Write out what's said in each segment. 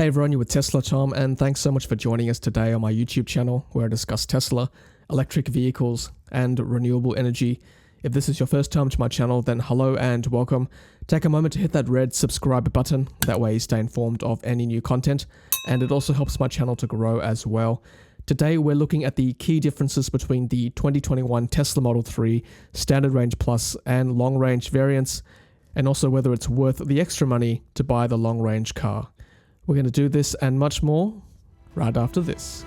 Hey everyone, you're with Tesla Tom, and thanks so much for joining us today on my YouTube channel where I discuss Tesla, electric vehicles, and renewable energy. If this is your first time to my channel, then hello and welcome. Take a moment to hit that red subscribe button, that way you stay informed of any new content, and it also helps my channel to grow as well. Today we're looking at the key differences between the 2021 Tesla Model 3 Standard Range Plus and Long Range variants, and also whether it's worth the extra money to buy the long range car. We're going to do this and much more right after this.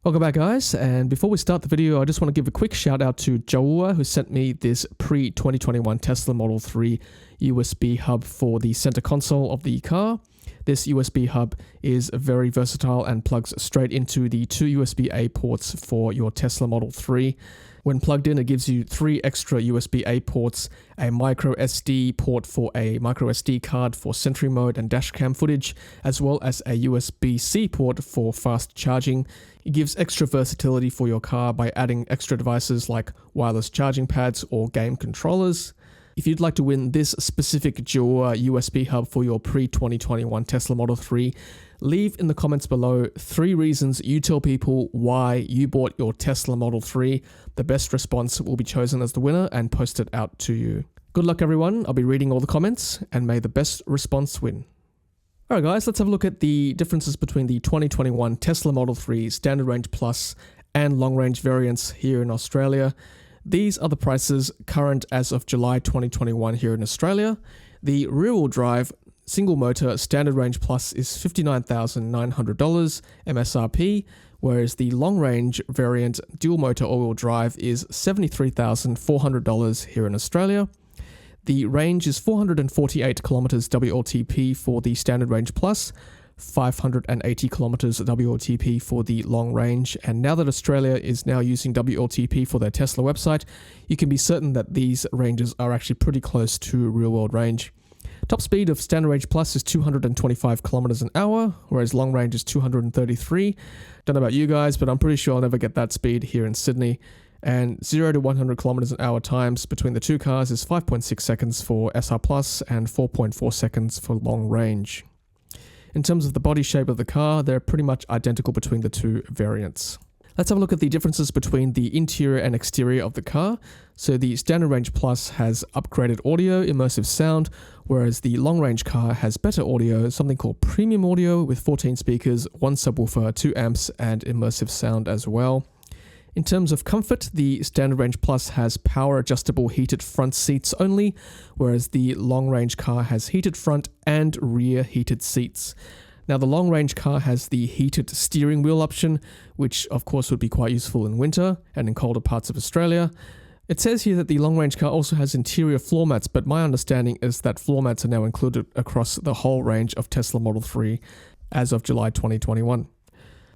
Welcome back guys, and before we start the video I just want to give a quick shout out to Jowua, who sent me this pre-2021 Tesla Model 3 USB hub for the center console of the car. This USB hub is very versatile and plugs straight into the two USB-A ports for your Tesla Model 3. When plugged in, it gives you 3 extra USB-A ports, a micro SD port for a micro SD card for Sentry mode and dashcam footage, as well as a USB-C port for fast charging. It gives extra versatility for your car by adding extra devices like wireless charging pads or game controllers. If you'd like to win this specific Jowua USB hub for your pre-2021 Tesla Model 3, leave in the comments below 3 reasons you tell people why you bought your Tesla Model 3. The best response will be chosen as the winner and posted out to you. Good luck everyone, I'll be reading all the comments, and may the best response win. Alright guys, let's have a look at the differences between the 2021 Tesla Model 3 Standard Range Plus and Long Range variants here in Australia. These are the prices current as of July 2021 here in Australia. The rear-wheel drive single motor Standard Range Plus is $59,900 MSRP, whereas the long range variant dual motor all-wheel drive is $73,400 here in Australia. The range is 448 kilometers WLTP for the Standard Range Plus, 580 kilometers WLTP for the long range. And now that Australia is now using WLTP for their Tesla website, you can be certain that these ranges are actually pretty close to real-world range. Top speed of Standard Range Plus is 225 kilometers an hour, whereas long range is 233. Don't know about you guys, but I'm pretty sure I'll never get that speed here in Sydney. And 0 to 100 kilometers an hour times between the two cars is 5.6 seconds for SR Plus and 4.4 seconds for long range. In terms of the body shape of the car, they're pretty much identical between the two variants. Let's have a look at the differences between the interior and exterior of the car. So the Standard Range Plus has upgraded audio, immersive sound, whereas the long range car has better audio, something called premium audio with 14 speakers, 1 subwoofer, 2 amps, and immersive sound as well. In terms of comfort, the Standard Range Plus has power adjustable heated front seats only, whereas the long range car has heated front and rear heated seats. Now the long range car has the heated steering wheel option, which of course would be quite useful in winter and in colder parts of Australia. It says here that the long range car also has interior floor mats, but my understanding is that floor mats are now included across the whole range of Tesla Model 3 as of July 2021.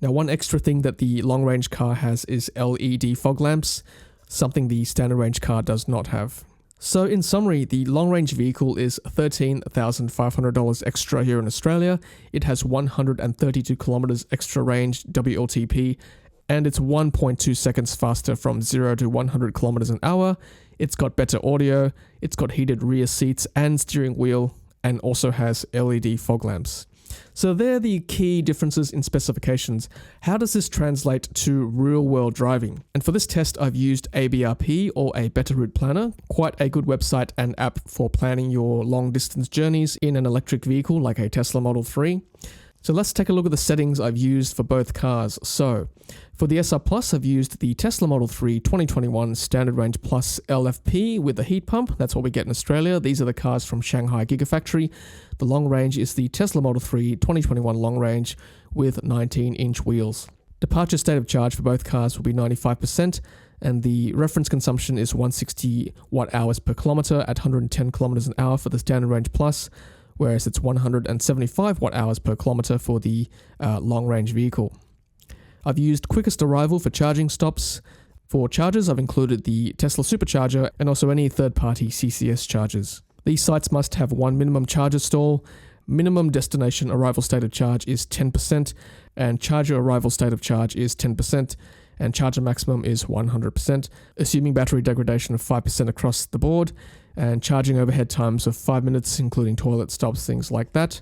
Now one extra thing that the long range car has is LED fog lamps, something the standard range car does not have. So in summary, the long range vehicle is $13,500 extra here in Australia. It has 132 kilometers extra range WLTP, and it's 1.2 seconds faster from 0 to 100 kilometers an hour. It's got better audio, it's got heated rear seats and steering wheel, and also has LED fog lamps. So they're the key differences in specifications. How does this translate to real-world driving? And for this test, I've used ABRP, or a Better Route Planner, quite a good website and app for planning your long-distance journeys in an electric vehicle like a Tesla Model 3. So let's take a look at the settings I've used for both cars. So for the SR Plus, I've used the Tesla Model 3 2021 Standard Range Plus LFP with the heat pump. That's what we get in Australia. These are the cars from Shanghai Gigafactory. The long range is the Tesla Model 3 2021 long range with 19-inch wheels. Departure state of charge for both cars will be 95%, and the reference consumption is 160 watt-hours per kilometer at 110 kilometers an hour for the Standard Range Plus, whereas it's 175 watt-hours per kilometer for the long-range vehicle. I've used quickest arrival for charging stops. For chargers, I've included the Tesla Supercharger and also any third-party CCS chargers. These sites must have one minimum charger stall. Minimum destination arrival state of charge is 10%, and charger arrival state of charge is 10%, and charger maximum is 100%, assuming battery degradation of 5% across the board. and charging overhead times of 5 minutes, including toilet stops, things like that.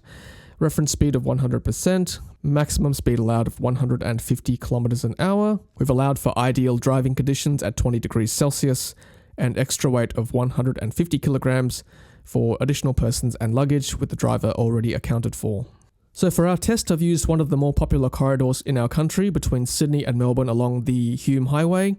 Reference speed of 100%, maximum speed allowed of 150 kilometers an hour. We've allowed for ideal driving conditions at 20 degrees Celsius and extra weight of 150 kilograms for additional persons and luggage, with the driver already accounted for. So for our test, I've used one of the more popular corridors in our country between Sydney and Melbourne along the Hume Highway.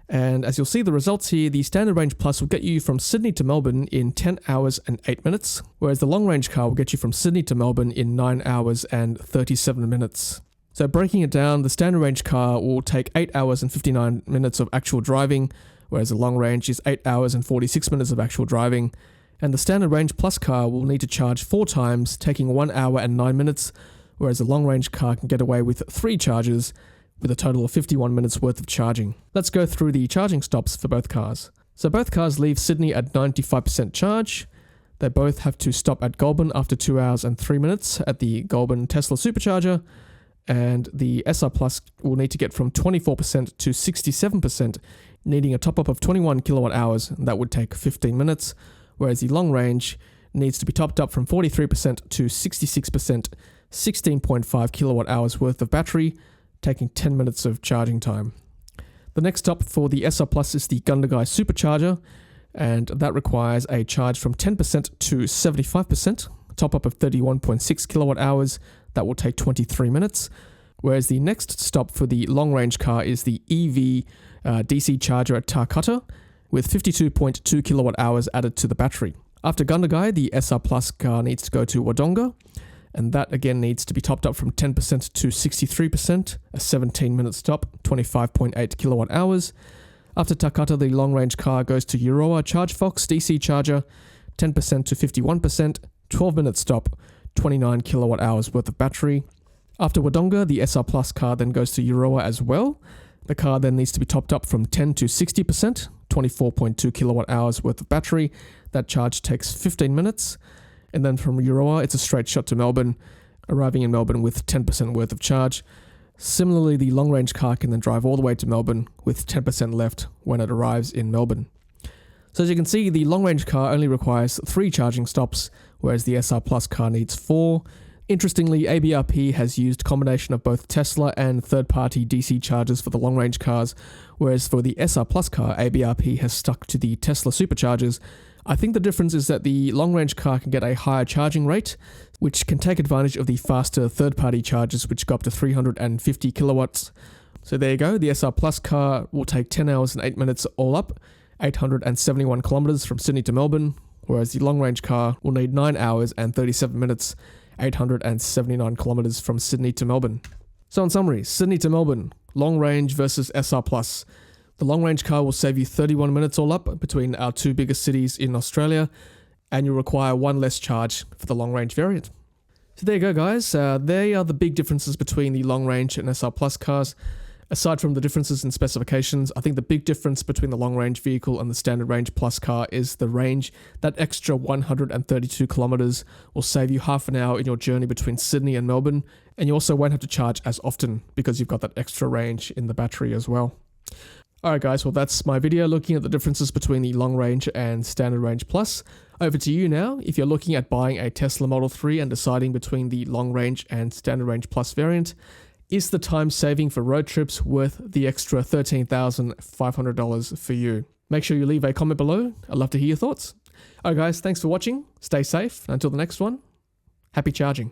And as you'll see the results here, the Standard Range Plus will get you from Sydney to Melbourne in 10 hours and 8 minutes, whereas the long range car will get you from Sydney to Melbourne in 9 hours and 37 minutes. So breaking it down, the Standard Range car will take 8 hours and 59 minutes of actual driving, whereas the long range is 8 hours and 46 minutes of actual driving. And the Standard Range Plus car will need to charge 4 times, taking 1 hour and 9 minutes, whereas the long range car can get away with 3 charges, with a total of 51 minutes worth of charging. Let's go through the charging stops for both cars. So both cars leave Sydney at 95% charge. They both have to stop at Goulburn after 2 hours and 3 minutes at the Goulburn Tesla Supercharger, and the SR Plus will need to get from 24% to 67%, needing a top-up of 21 kilowatt hours, and that would take 15 minutes, whereas the long range needs to be topped up from 43% to 66%, 16.5 kilowatt hours worth of battery, taking 10 minutes of charging time. The next stop for the SR Plus is the Gundagai Supercharger, and that requires a charge from 10% to 75%, a top up of 31.6 kilowatt hours, that will take 23 minutes, whereas the next stop for the long range car is the EV DC charger at Tarcutta, with 52.2 kilowatt hours added to the battery. After Gundagai, the SR Plus car needs to go to Wodonga, and that again needs to be topped up from 10% to 63%, a 17-minute stop, 25.8 kilowatt hours. After Tarcutta, the long-range car goes to Euroa ChargeFox DC charger, 10% to 51%, 12-minute stop, 29 kilowatt hours worth of battery. After Wodonga, the SR Plus car then goes to Euroa as well. The car then needs to be topped up from 10 to 60%, 24.2 kilowatt hours worth of battery. That charge takes 15 minutes. And then from Euroa, it's a straight shot to Melbourne, arriving in Melbourne with 10% worth of charge. Similarly, the long-range car can then drive all the way to Melbourne with 10% left when it arrives in Melbourne. So as you can see, the long-range car only requires 3 charging stops, whereas the SR Plus car needs 4. Interestingly, ABRP has used a combination of both Tesla and third-party DC chargers for the long-range cars, whereas for the SR Plus car, ABRP has stuck to the Tesla superchargers. I think the difference is that the long-range car can get a higher charging rate, which can take advantage of the faster third-party chargers, which go up to 350 kilowatts. So there you go, the SR Plus car will take 10 hours and 8 minutes all up, 871 kilometers from Sydney to Melbourne, whereas the long-range car will need 9 hours and 37 minutes, 879 kilometers from Sydney to Melbourne. So in summary, Sydney to Melbourne, long range versus SR Plus. The long range car will save you 31 minutes all up between our 2 biggest cities in Australia, and you'll require 1 less charge for the long range variant. So there you go, guys. They are the big differences between the long range and SR Plus cars. Aside from the differences in specifications, I think the big difference between the long range vehicle and the standard range plus car is the range. That extra 132 kilometers will save you half an hour in your journey between Sydney and Melbourne, and you also won't have to charge as often because you've got that extra range in the battery as well. Alright guys, well that's my video looking at the differences between the long range and standard range plus. Over to you now. If you're looking at buying a Tesla Model 3 and deciding between the long range and standard range plus variant, is the time saving for road trips worth the extra $13,500 for you? Make sure you leave a comment below. I'd love to hear your thoughts. Alright guys, thanks for watching. Stay safe. Until the next one, happy charging.